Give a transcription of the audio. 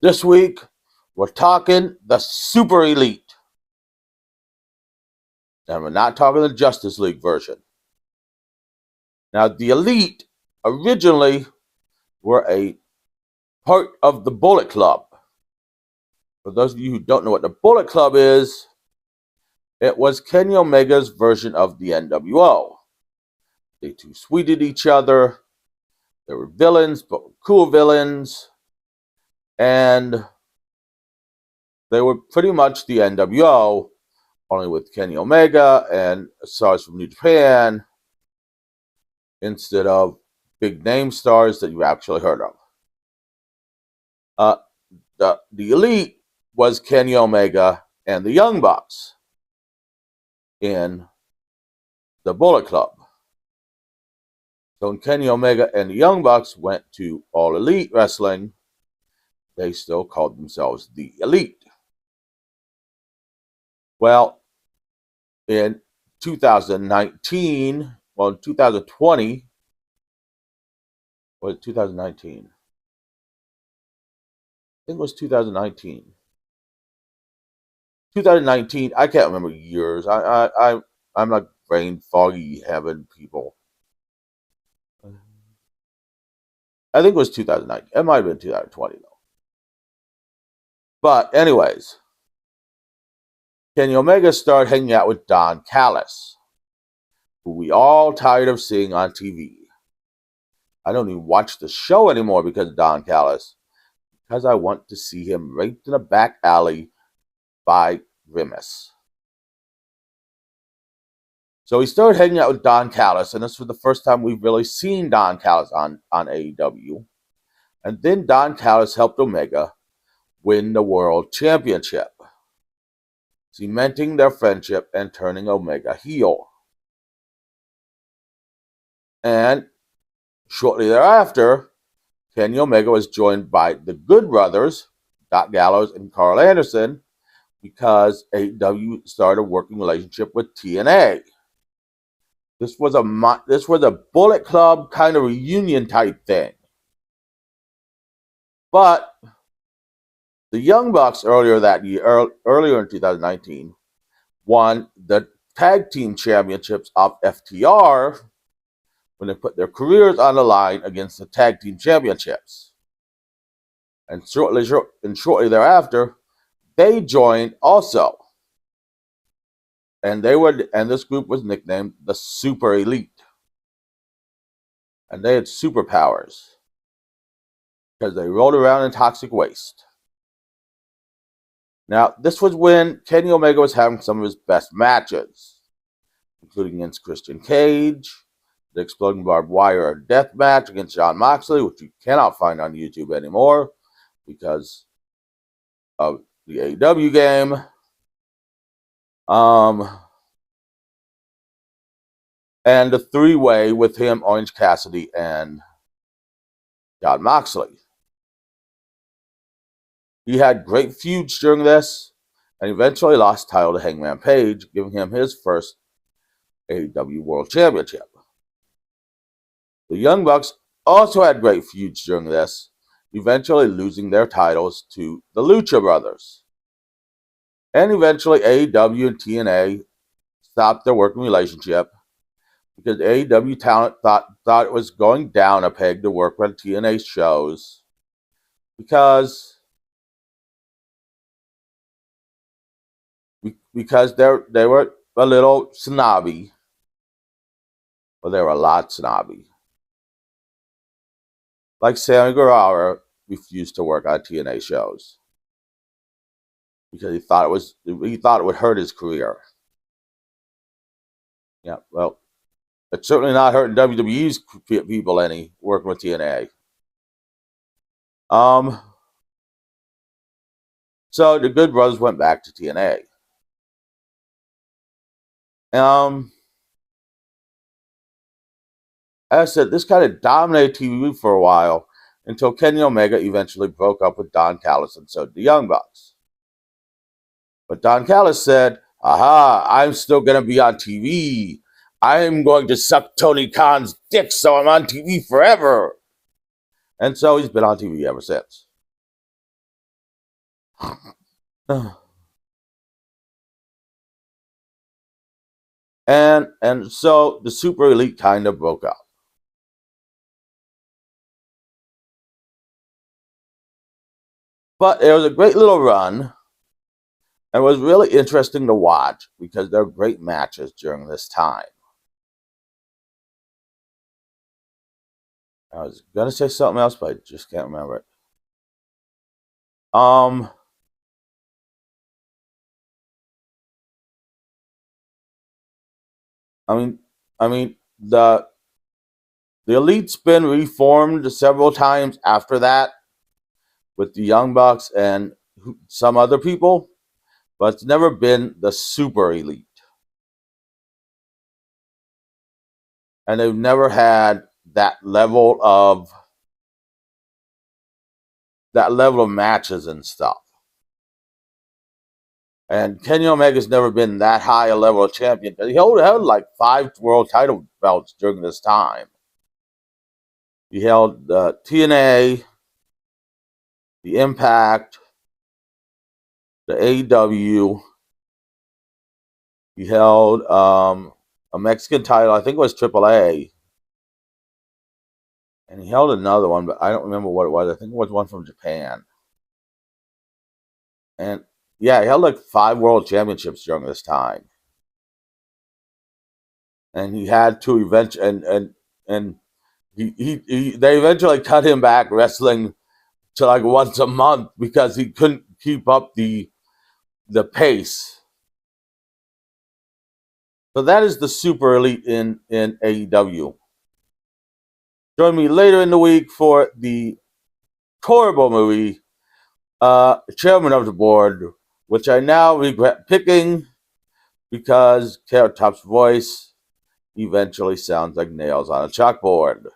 This week, we're talking the Super Elite. And we're not talking the Justice League version. Now, the Elite originally were a part of the Bullet Club. For those of you who don't know what the Bullet Club is, it was Kenny Omega's version of the NWO. They two sweeted each other. They were villains, but cool villains. And they were pretty much the NWO, only with Kenny Omega and stars from New Japan instead of big name stars that you actually heard of. The Elite was Kenny Omega and the Young Bucks in the Bullet Club. So when Kenny Omega and the Young Bucks went to All Elite Wrestling, they still called themselves the Elite. Well, in 2019, well, in 2020, was it 2019? I think it was 2019. 2019, I can't remember years. I'm like brain foggy having people. I think it was 2019. It might have been 2020 though. But anyways, Kenny Omega started hanging out with Don Callis, who we all tired of seeing on TV. I don't even watch the show anymore because of Don Callis, because I want to see him raped in a back alley by Grimace. So he started hanging out with Don Callis, and this was the first time we've really seen Don Callis on AEW. And then Don Callis helped Omega win the World Championship, cementing their friendship and turning Omega heel. And shortly thereafter, Kenny Omega was joined by the Good Brothers, Doc Gallows and Carl Anderson, because AEW started a working relationship with TNA. This was a Bullet Club kind of reunion type thing. But the Young Bucks earlier that year, earlier in 2019, won the tag team championships off FTR when they put their careers on the line against the tag team championships. And shortly thereafter, they joined also. And this group was nicknamed the Super Elite. And they had superpowers because they rolled around in toxic waste. Now, this was when Kenny Omega was having some of his best matches, including against Christian Cage, the Exploding Barbed Wire death match against Jon Moxley, which you cannot find on YouTube anymore because of the AEW game. And the three-way with him, Orange Cassidy, and Jon Moxley. He had great feuds during this, and eventually lost title to Hangman Page, giving him his first AEW World Championship. The Young Bucks also had great feuds during this, eventually losing their titles to the Lucha Brothers. And eventually AEW and TNA stopped their working relationship because AEW talent thought it was going down a peg to work on TNA shows because they were a little snobby. Well, they were a lot snobby. Like Sammy Guevara refused to work on TNA shows because he thought it would hurt his career. Yeah, well, it's certainly not hurting WWE's people any working with TNA. So the Good Brothers went back to TNA. As I said, this kind of dominated TV for a while until Kenny Omega eventually broke up with Don Callis, and so did the Young Bucks. But Don Callis said, "Aha, I'm still going to be on TV. I'm going to suck Tony Khan's dick so I'm on TV forever." And so he's been on TV ever since. And so the Super Elite kind of broke up. But it was a great little run, and it was really interesting to watch because there were great matches during this time. I was gonna say something else, but I just can't remember it. Um, I mean, I mean the Elite's been reformed several times after that with the Young Bucks and some other people, but it's never been the Super Elite, and they've never had that level of matches and stuff. And Kenny Omega's never been that high a level of champion. He held like 5 world title belts during this time. He held TNA, the Impact, the AEW. He held a Mexican title. I think it was AAA. And he held another one, but I don't remember what it was. I think it was one from Japan. And yeah, he held like 5 world championships during this time. And he had to eventually, and they eventually cut him back wrestling to like once a month because he couldn't keep up the pace. So that is the Super Elite in AEW. Join me later in the week for the horrible movie, Chairman of the Board, which I now regret picking because Carrot Top's voice eventually sounds like nails on a chalkboard.